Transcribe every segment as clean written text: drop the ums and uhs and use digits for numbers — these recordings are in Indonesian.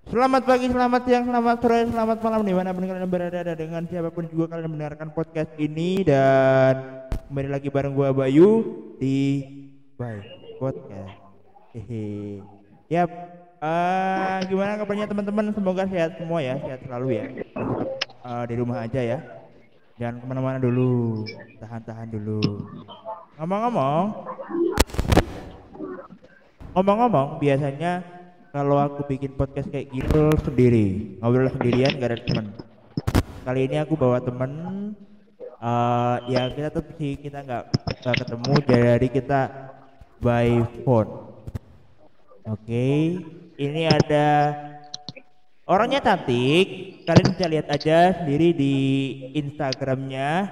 Selamat pagi, selamat siang, selamat sore, selamat malam dimanapun kalian berada dan dengan siapapun juga kalian mendengarkan podcast ini dan kembali lagi bareng gua Bayu di Bay Podcast. Hehe. Yap. Gimana kabarnya teman-teman? Semoga sehat semua ya, sehat selalu ya. Dan tetap di rumah aja ya. Jangan kemana-mana dulu, tahan-tahan dulu. Ngomong-ngomong, ngomong-ngomong, biasanya kalau aku bikin podcast kayak gitu sendiri, ngobrol sendirian gak ada temen. Kali ini aku bawa temen, ya kita tuh sih kita nggak ketemu, jadi kita by phone. Oke, ini ada orangnya cantik, kalian bisa lihat aja sendiri di Instagramnya.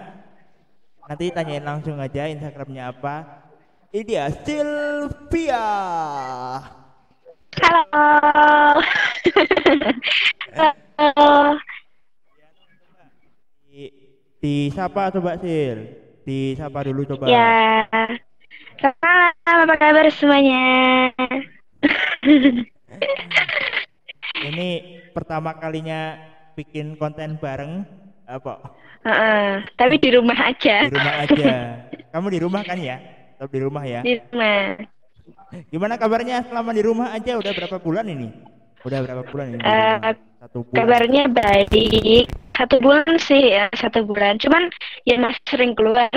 Nanti tanyain langsung aja Instagramnya apa. Ini dia Sylvia. Halo. Halo. Di, di sapa coba Sil, di sapa dulu coba. Ya, selamat apa kabar semuanya? Ini pertama kalinya bikin konten bareng apa? Tapi di rumah Di aja. rumah aja. Kamu di rumah kan ya? Tetap di rumah ya. Di rumah. Gimana kabarnya selama di rumah aja? Udah berapa bulan ini? Udah berapa bulan ini di rumah? Eh, 1 bulan. Kabarnya baik. 1 bulan sih ya, 1 bulan. Cuman ya masih sering keluar.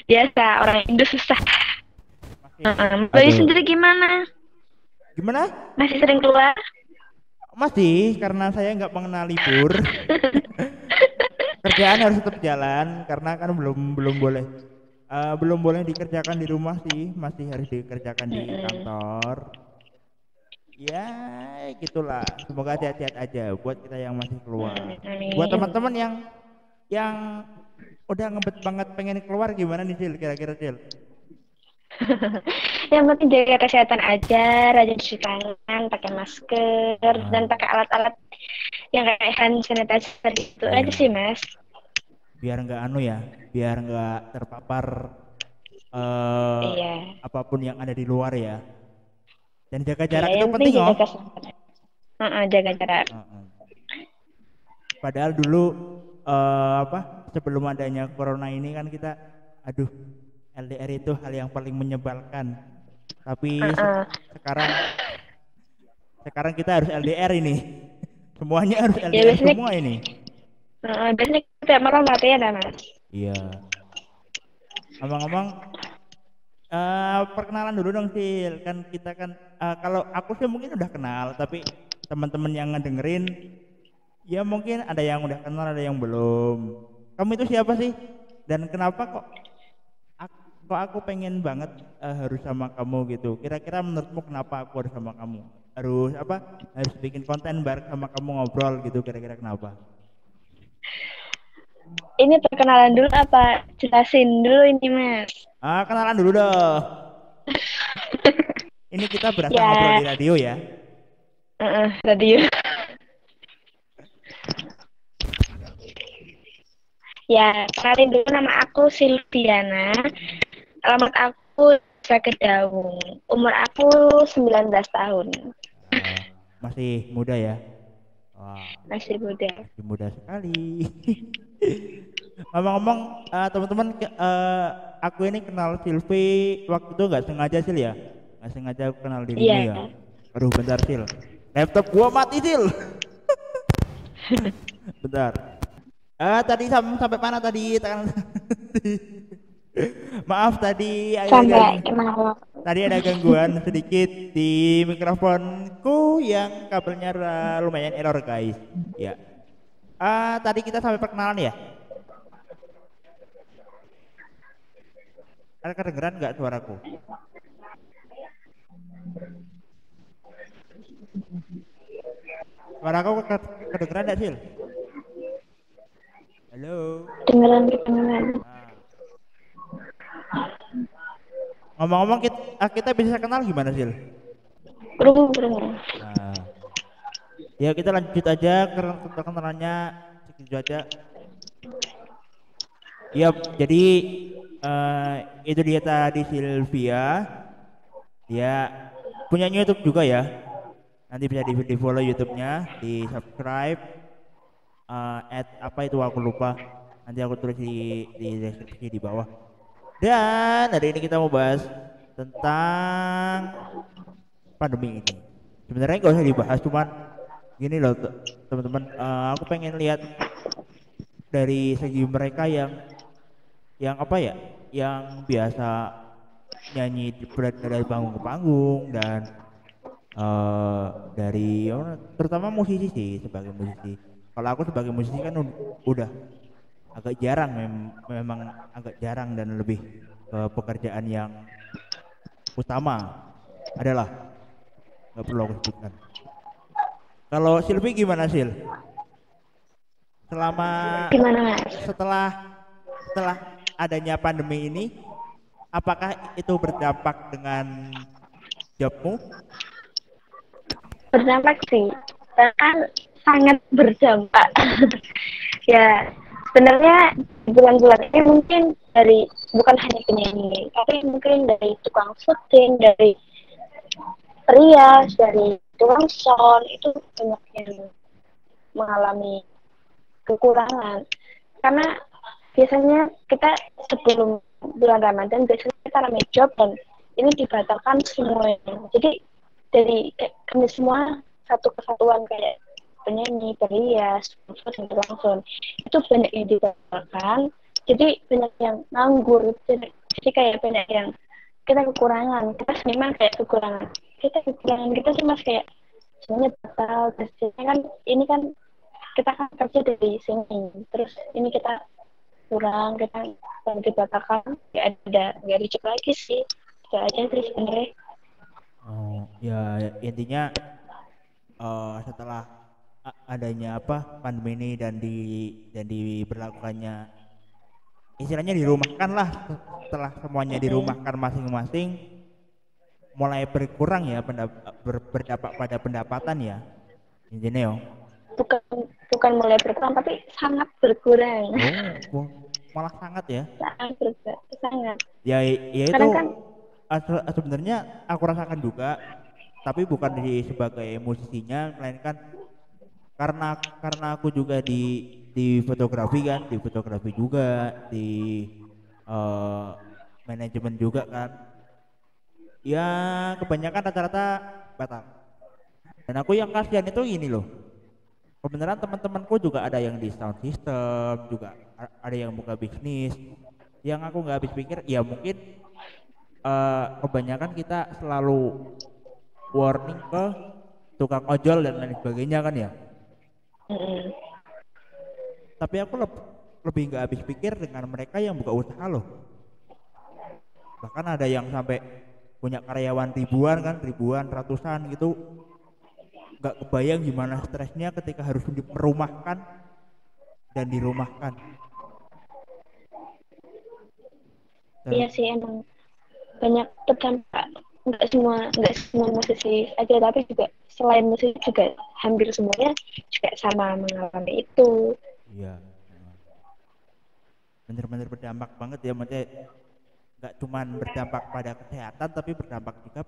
Biasa orang Indo susah. Masih. Bayu Aduh. sendiri gimana? Gimana? Masih sering keluar? Masih karena saya nggak mengenal libur. Kerjaan harus tetap jalan karena kan belum boleh belum boleh dikerjakan di rumah sih, masih harus dikerjakan di kantor. Ya, gitulah. Semoga sehat-sehat aja buat kita yang masih keluar. Buat Amin. teman-teman yang udah ngebet banget pengen keluar gimana nih Sil? Kira-kira Sil? Yang penting jaga kesehatan aja, rajin cuci tangan, pakai masker, dan Ah, pakai alat-alat yang kayak hand sanitizer gitu aja iya. sih, Mas. Biar nggak anu ya, biar nggak terpapar eh Iya, apapun yang ada di luar ya. Dan jaga iya. jarak itu Yang penting penting jaga oh. kesehatan. Jaga jarak. Heeh. Padahal dulu apa sebelum adanya corona ini kan kita aduh LDR itu hal yang paling menyebalkan. Tapi Heeh. sekarang sekarang kita harus LDR ini. Semuanya harus Ya LDR biasanya, semua ini. biasanya tiap malam latihan ya, Mas. Iya. Ngomong-ngomong perkenalan dulu dong Sil. Kan kita kan kalau aku sih mungkin udah kenal, tapi teman-teman yang ngedengerin ya mungkin ada yang udah kenal, ada yang belum. Kamu itu siapa sih? Dan kenapa kok aku pengen banget harus sama kamu gitu. Kira-kira menurutmu kenapa aku harus sama kamu? Harus apa? Harus bikin konten bareng sama kamu ngobrol gitu. Kira-kira kenapa? Ini perkenalan dulu apa? Jelasin dulu ini, Mas. Kenalan dulu dong. Ini kita berasa ngobrol Ya, di radio ya. radio. Ya, kenalin dulu, nama aku Silviana. Alamat aku Sagedawung. Umur aku 19 tahun. Eh, masih muda ya. Wah, Masih muda. masih muda sekali. Ngomong-ngomong, teman-teman, aku ini kenal Silvi waktu itu nggak sengaja Sil ya, nggak sengaja aku kenal dirimu Iya. ya. Aduh, bentar Sil, laptop gua mati Sil. Bentar. Tadi sampai mana tadi? Maaf tadi Sampai kenal. tadi ada gangguan sedikit di mikrofonku yang kabelnya lumayan error guys. Ya. Tadi kita sampai perkenalan ya. Ada kedengeran nggak suaraku? Suaraku kedengeran nggak Sil? Halo. Dengeran, dengeran. Nah, ngomong-ngomong kita bisa kenal gimana Sil? Berumur, berumur. Nah, ya kita lanjut aja ke perkenalannya segitu aja. Iya, jadi eh, itu dia tadi Sylvia. Dia punya YouTube juga ya. Nanti bisa di follow YouTube-nya, di subscribe, at apa itu aku lupa. Nanti aku tulis di deskripsi di bawah. Dan hari ini kita mau bahas tentang pandemi ini. Sebenarnya nggak usah dibahas, cuman gini loh teman-teman, aku pengen lihat dari segi mereka yang apa ya, yang biasa nyanyi dari panggung ke panggung dan dari terutama musisi sih, sebagai musisi. Kalau aku sebagai musisi kan udah agak jarang, memang agak jarang dan lebih ke pekerjaan yang utama adalah, nggak perlu aku sebutkan. Kalau Silvi gimana Sil? Selama Gimana Mas? setelah setelah adanya pandemi ini, apakah itu berdampak dengan jobmu? Berdampak sih, bahkan sangat berdampak. Ya, sebenarnya bulan-bulan ini mungkin dari bukan hanya penyanyi, tapi mungkin dari tukang syuting, dari rias, dari tukang sound itu banyak yang mengalami kekurangan. Karena biasanya kita sebelum bulan Ramadan biasanya kita ramai job dan ini dibatalkan semuanya. Jadi dari kami semua satu kesatuan kayak penyanyi, perias, sponsor dan tukang itu banyak yang dibatalkan. Jadi banyak yang nganggur. Jadi kayak banyak yang kita kekurangan. Kita seniman kayak kekurangan. Kita sih mas kayak semuanya batal. Terus kan ini kan kita kan kerja dari sini. Terus ini kita kurang, kita dibatalkan, nggak dicek lagi sih. Itu aja sih sebenarnya. Oh ya, intinya setelah adanya apa pandemi ini dan diberlakukannya, istilahnya dirumahkan lah, setelah semuanya dirumahkan masing-masing, mulai berkurang ya berdampak pada pendapatan ya intinya yo. bukan bukan mulai berkurang tapi sangat berkurang. Oh, malah sangat ya. Sangat berkurang, sangat. Ya itu Kadang kan sebenarnya aku rasakan juga, tapi bukan sebagai musisinya, melainkan karena aku juga di fotografi kan, di fotografi juga, di eh, manajemen juga kan. Ya kebanyakan rata-rata batal. Dan aku yang kasihan itu gini loh. Kebenaran teman-temanku juga ada yang di sound system, juga ada yang buka bisnis. Yang aku nggak habis pikir, ya mungkin kebanyakan kita selalu warning ke tukang ojol dan lain sebagainya kan ya. Tapi aku lebih nggak habis pikir dengan mereka yang buka usaha loh. Bahkan ada yang sampai punya karyawan ribuan kan, ribuan, ratusan gitu. Nggak kebayang gimana stresnya ketika harus merumahkan dan dirumahkan. iya sih emang banyak terdampak. Nggak semua musisi aja, tapi juga selain musik juga hampir semuanya juga sama mengalami itu. Iya, bener-bener berdampak banget ya, maksudnya nggak cuman berdampak pada kesehatan tapi berdampak juga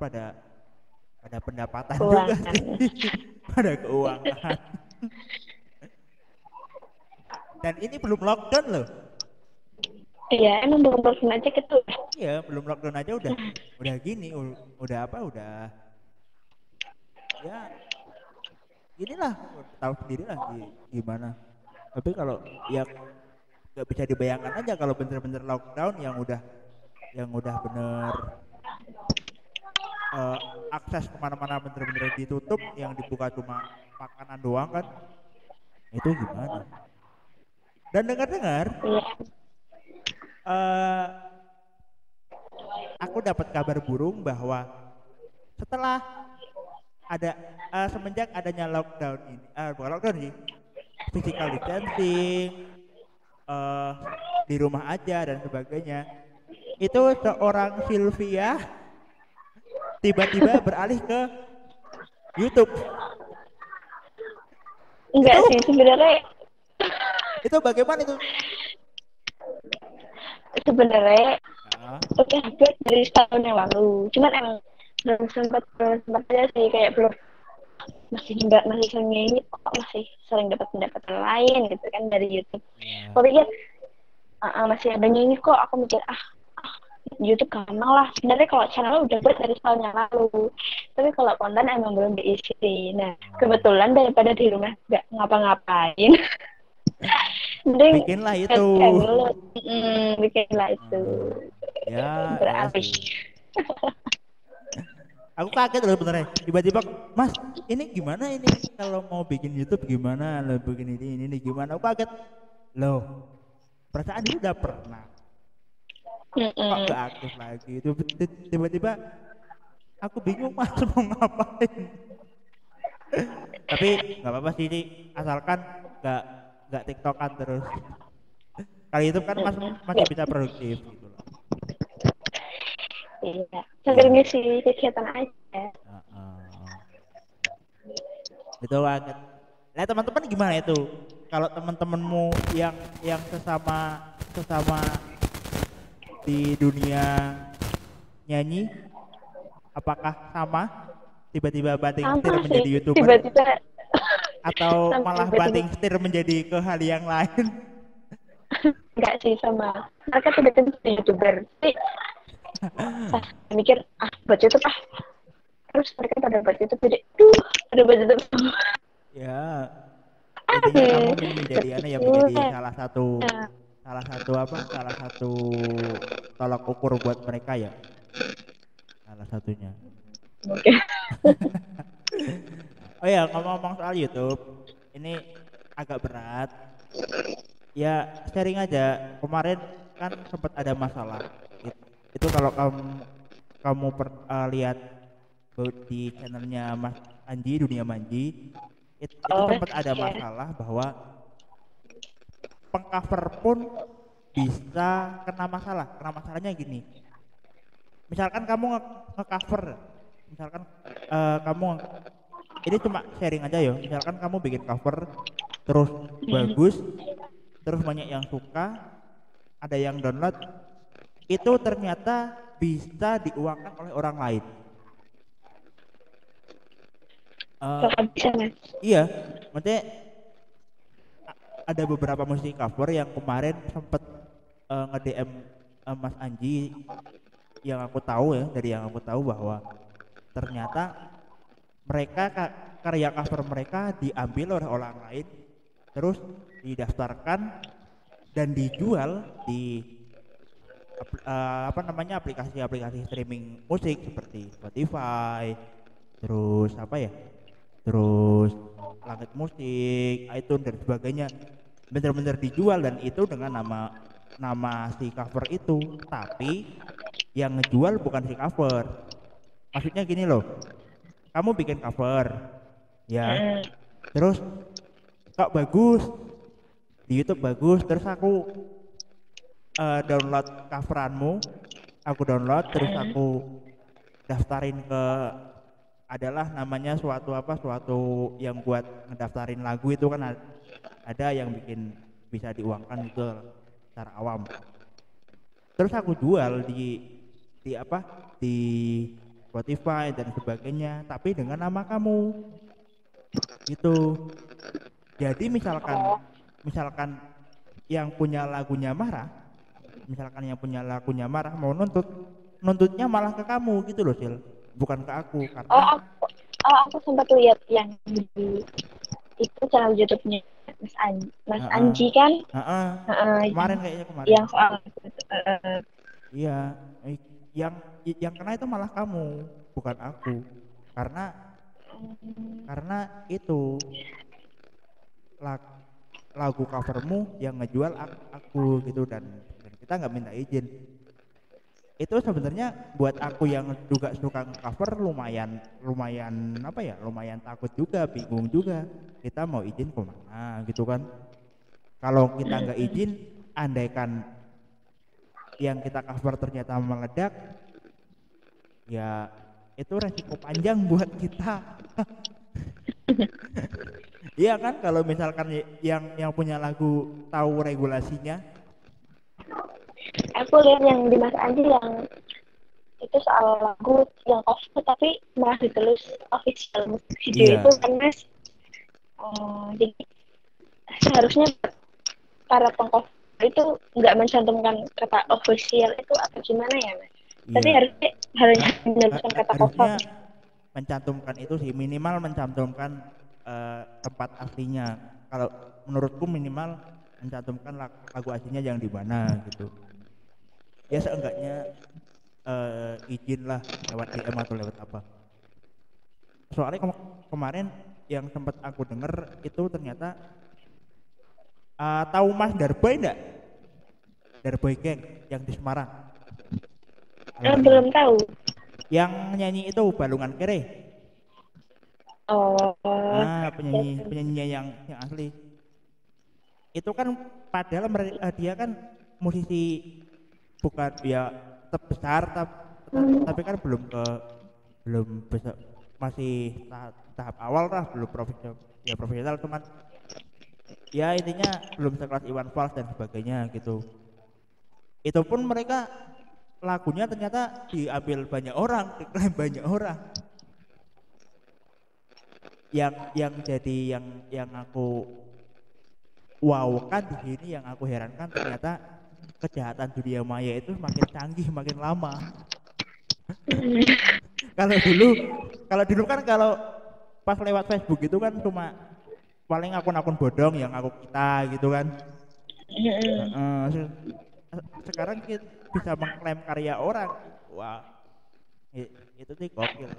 pada pendapatan juga Keuangan. sih. Pada keuangan. Dan ini belum lockdown loh. Iya, emang belum bosan aja gitu. Iya, belum lockdown aja udah gini, udah apa, udah ya inilah, tahu sendiri lah gimana. Tapi kalau ya nggak bisa dibayangkan aja kalau bener-bener lockdown yang udah bener akses kemana-mana bener-bener ditutup, yang dibuka cuma makanan doang kan, itu gimana. Dan dengar-dengar Iya. eh aku dapat kabar burung bahwa setelah ada semenjak adanya lockdown ini, bukan lockdown sih, physical distancing, eh di rumah aja dan sebagainya, itu seorang Sylvia tiba-tiba beralih ke YouTube. Enggak Itu sih sebenarnya. itu bagaimana itu? Sebenarnya Ah, udah upload dari setahun yang lalu. Cuman emang belum sempat aja sih, kayak belum masih sering ini kok masih sering dapat pendapatan lain gitu kan dari YouTube. Ya. Aku pikir masih ada ini kok, aku mikir YouTube gampang lah. Sebenarnya kalau channel udah buat dari tahun yang lalu, tapi kalau konten emang belum diisi. Nah, kebetulan daripada di rumah nggak ngapa-ngapain, mending Bikinlah itu. dulu, bikinlah itu. Ya, iya Beralih. sih. Aku kaget loh beneran. Tiba-tiba, Mas, ini gimana ini? Kalau mau bikin YouTube gimana? Lo bikin ini gimana? Aku kaget. Loh, perasaan itu udah pernah. Kok nggak aktif lagi? Tiba-tiba aku bingung Mas mau ngapain. Tapi nggak apa-apa sih, ini asalkan nggak TikTokan terus. Kali itu kan Mas masih bisa produktif gitu loh. Iya, sambil ngisi kegiatan aja. Itu banget. Nah teman-teman gimana itu? Kalau teman-temanmu yang sesama di dunia nyanyi, apakah sama? Tiba-tiba banting setir menjadi YouTuber? Tiba-tiba Atau malah banting setir menjadi ke hal yang lain? Enggak sih, sama. Mereka tiba-tiba jadi YouTuber. Tapi mikir, buat YouTube terus mereka pada buat YouTube, jadi pada buat YouTube. Ya, intinya kamu menjadi menjadi salah satu tolak ukur buat mereka ya, salah satunya. Oke. Oh ya, ngomong-ngomong soal YouTube, ini agak berat. Ya sharing aja. Kemarin kan sempat ada masalah. Itu kalau kamu lihat di channelnya Mas Anji, Dunia Manji, itu sempat ada masalah bahwa pengcover pun bisa kena masalah. Kena masalahnya gini. Misalkan kamu nge-cover, misalkan ini cuma sharing aja ya. Misalkan kamu bikin cover terus bagus, terus banyak yang suka, ada yang download, itu ternyata bisa diuangkan oleh orang lain. Iya, maksudnya ada beberapa musik cover yang kemarin sempet nge-DM Mas Anji, yang aku tahu ya, dari yang aku tahu bahwa ternyata mereka karya cover mereka diambil oleh orang lain, terus didaftarkan dan dijual di aplikasi-aplikasi streaming musik seperti Spotify, terus terus Langit Musik, iTunes dan sebagainya, bener-bener dijual, dan itu dengan nama si cover itu. Tapi yang ngejual bukan si cover. Maksudnya gini loh, kamu bikin cover ya, terus kok bagus di YouTube, bagus, terus aku download coveranmu, aku download, terus aku daftarin ke, adalah namanya suatu yang buat ngedaftarin lagu itu kan, ada yang bikin bisa diuangkan itu secara awam. Terus aku jual di Spotify dan sebagainya, tapi dengan nama kamu gitu. Jadi misalkan yang punya lagunya marah, mau nuntutnya malah ke kamu gitu loh, Sil, bukan ke aku. Karena aku sempat lihat yang di itu channel YouTube-nya Mas Anji kan? Kemarin kayaknya yang soal iya, yang kena itu malah kamu, bukan aku. Karena itu lagu covermu yang ngejual aku gitu, dan kita nggak minta izin. Itu sebenarnya buat aku yang juga suka cover lumayan takut juga, bingung juga, kita mau izin kemana gitu kan. Kalau kita nggak izin, andaikan yang kita cover ternyata meledak, ya itu resiko panjang buat kita. Iya kan, kalau misalkan yang punya lagu tahu regulasinya. Aku lihat yang di Mas Anji yang itu soal lagu yang cover tapi malah ditulis official musik video Iya. itu kan Mas. Jadi seharusnya para pengcover itu nggak mencantumkan kata official itu atau gimana ya Mas? Tapi Iya. harusnya harusnya Ha- menyebutkan kata Harusnya cover. mencantumkan itu sih, minimal mencantumkan tempat aslinya. Kalau menurutku minimal mencantumkan lagu aslinya yang di mana gitu. Ya seenggaknya izin lah lewat DM atau lewat apa. Soalnya kemarin yang sempat aku denger itu ternyata tahu Mas Darboy enggak? Darboy Gang yang di Semarang. Kalau nggak salah. Belum tahu. Yang nyanyi itu Balungan Kere. Oh, Penyanyi penyanyinya yang asli. Itu kan padahal dia kan musisi bukan ya tetap besar tapi kan belum bisa, masih tahap awal lah, belum profesional ya, profesional cuman ya intinya belum sekelas Iwan Fals dan sebagainya gitu. Itu pun mereka lagunya ternyata diambil banyak orang, diklaim banyak orang. Yang jadi yang aku wow kan di sini, yang aku herankan ternyata kejahatan dunia maya itu makin canggih makin lama. Kalau dulu kan kalau pas lewat Facebook itu kan cuma paling akun-akun bodong yang aku kita gitu kan. Sekarang kita bisa mengklaim karya orang. Wah, itu sih gokil.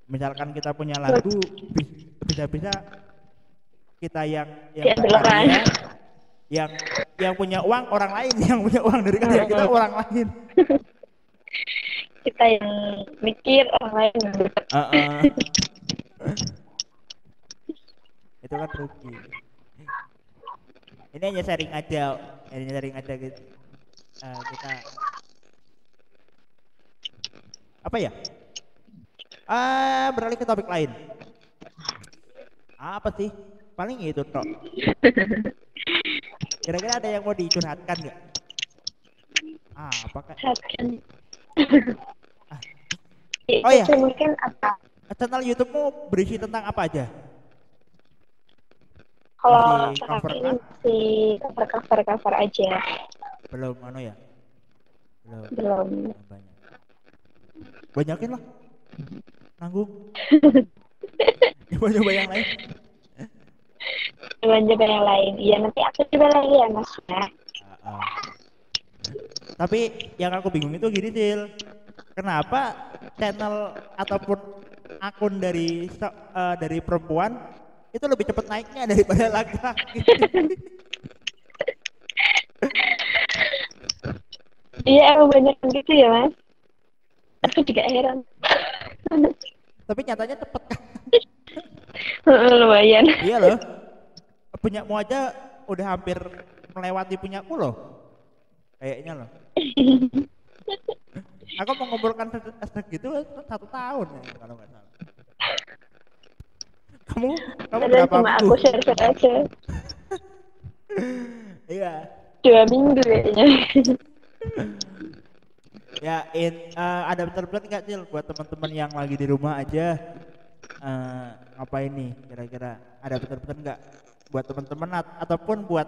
Misalkan kita punya lagu, bisa-bisa kita yang berkarya, yang punya uang orang lain, yang punya uang dari karya kita orang lain. Kita yang mikir orang lain. Itu kan rugi. Ini hanya sharing aja gitu. Kita apa ya? Beralih ke topik lain. Apa sih? Paling itu toh. Kira-kira ada yang mau dicurhatkan nggak? Apakah? Oh ya. Mungkin apa? Channel YouTube-mu berisi tentang apa aja? Kalau Masih sekarang cover ini masih cover aja. Belum ya? Belum. Banyakin lah. Nanggung. Coba yang lain. Coba yang lain. Iya, nanti aku coba lagi ya Mas. Tapi yang aku bingung itu gini Sil, kenapa channel ataupun akun dari perempuan itu lebih cepat naiknya daripada laki-laki? Iya, emang banyak gitu ya Mas. Aku juga heran. Tapi nyatanya cepet kan? Lumayan. Iya loh, punyamu aja udah hampir melewati punyaku loh, kayaknya loh. Aku mengumpulkan segitu 1 tahun ya kalau nggak salah. Kamu berapa cuma minggu? Aku share aja. Iya. 2 minggu kayaknya. Ya, ada pesan-pesan nggak Cil buat teman-teman yang lagi di rumah aja, ngapain nih kira-kira? Ada pesan-pesan nggak buat teman-teman ataupun buat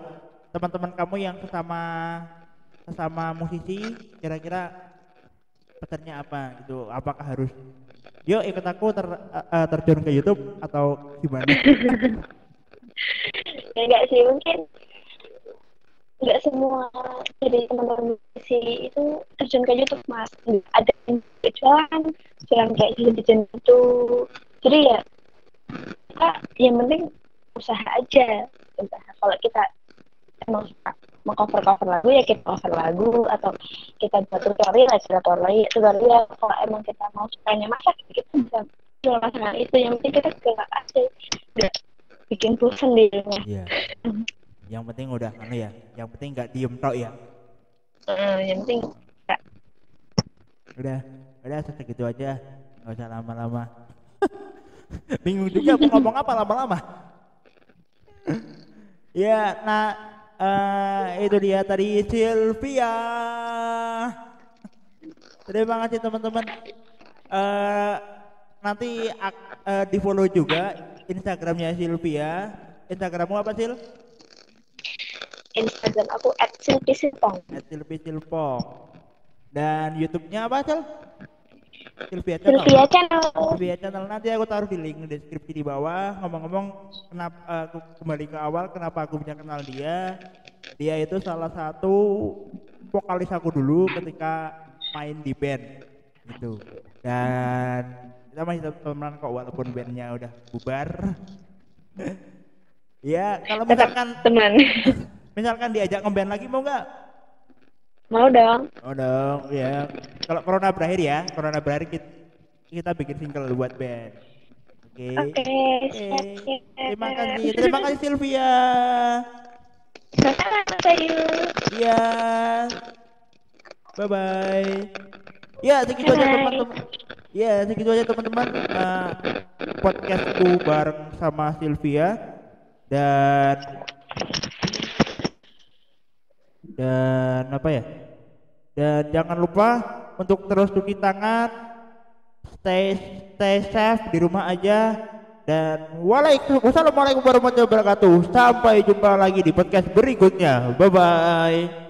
teman-teman kamu yang sesama musisi, kira-kira pesannya apa gitu? Apakah harus yuk ikut aku terjun ke YouTube atau gimana? Enggak sih, mungkin nggak semua dari teman-teman musisi itu terjun ke YouTube Mas. Ada yang jualan kayak jajan itu. Jadi ya kita yang penting usaha aja. Kalau kita emang suka meng-cover lagu ya kita cover lagu, atau kita buat tutorial ya kita tutorial. Kalau emang kita mau sukanya masak kita bisa jual masakan itu. Yang penting kita gerak aja, nggak bikin bosan di rumah. Iya. Yang penting udah ya, yang penting nggak diem tok ya. Yang penting udah segitu aja, nggak usah lama-lama. Bingung juga mau ngomong apa lama-lama. Ya, nah itu dia tadi Sylvia. Terima kasih teman-teman. Eh, Nanti di follow juga Instagramnya Sylvia. Instagrammu apa Sil? Instagram aku @silpisipong. @Sylvie_Silpong. Dan YouTube-nya apa Sil? Sylvia Channel. Sylvia Channel. Sylvia Channel, nanti aku taruh di link deskripsi di bawah. Ngomong-ngomong, kenapa aku kembali ke awal, kenapa aku bisa kenal dia? Dia itu salah satu vokalis aku dulu ketika main di band gitu. Dan kita masih teman kok walaupun bandnya udah bubar. Ya, kalau misalkan teman. misalkan diajak ngeband lagi mau nggak? Mau dong. Oh dong, ya. Kalau corona berakhir ya, corona berakhir kita bikin single buat band. Oke. Oke. Terima kasih Sylvia. Sama-sama, Sayu. Iya. Bye bye. Ya, segitu aja teman-teman. Ya, segitu aja teman-teman. Podcastku bareng sama Sylvia dan apa ya? Dan jangan lupa untuk terus cuci tangan, stay safe di rumah aja. Dan wassalamualaikum warahmatullahi wabarakatuh. Sampai jumpa lagi di podcast berikutnya. Bye bye.